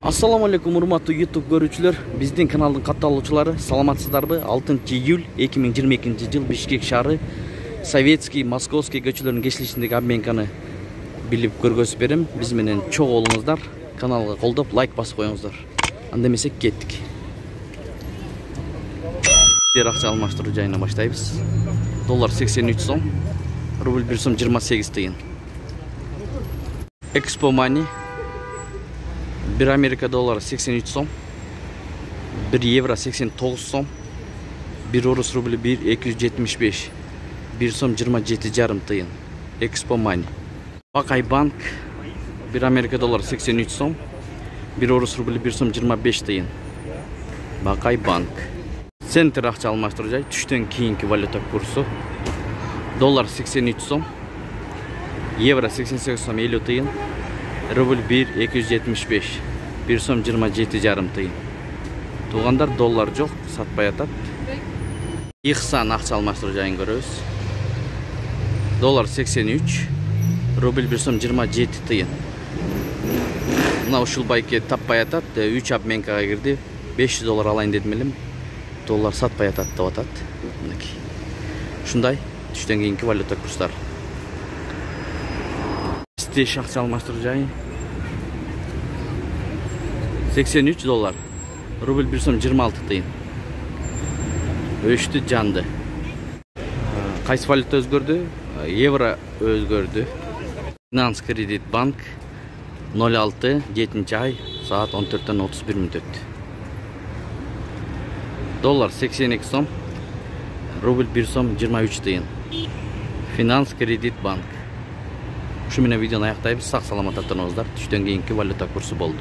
Assalamu алейкум, урматтуу YouTube көрүүчүлөр. Биздин каналдын катталуучулары, саламатсыздарбы? 6 июль 2022 жыл Бишкек шаары Советский, Московский көчөлөрүнүн кесилишиндеги обменканы билип көргөзүп берем. Биз менен чоң болуңуздар, каналга колдоп, лайк басып коюңуздар. Анда эмесе кеттик. Акча алмаштыруу жайына баштайбыз. Доллар 83 сом, рубль 1 сом 28 тыйын. Expo Money 1 Америка доллары 83 сом, 1 евро 89 сом, 1 орус рубль 275, 1 сом 27,5 тыйын. Expo Money. Бакай банк 1 Америка доллары 83 сом, 1 орус рубль 1 сом 25 тыйын. Бакай банк. Центр акча алмаштыруу жай, түштөн кийинки валюта курсу. Доллар 83 сом, евро 88 сом 50 тыйын. Рубль 275, 1 сом 27,5 тыйын. Тугандар, доллар жок, сатпай атат. Ихсан акча алмаштыруу жайын көрөбүз. Доллар 83, рубль 1 сом 27 тыйын. Мына ушул байке таппай атат, 3 обменкага кирди. 500 доллар алайын дедим элем. Доллар сатпай атат деп атат. Мынакей. Ушундай түштөн кийинки валюта курстары. Стеш акча алмаштыруу жайы 83 доллар, рубль 1 сом 26 тыйын. Өштү, жанды. Кайсы валюта өзгөрдү? Евро өзгөрдү. Финанс кредит банк 06 7 ай саат 14:31 мүнөт. Доллар 82 сом, рубль 1 сом 23 тыйын. Финанс кредит банк. Ушу менен видеону аяктайбыз. Сак саламатта туруңуздар. Түштөн кийинки валюта курсу болду.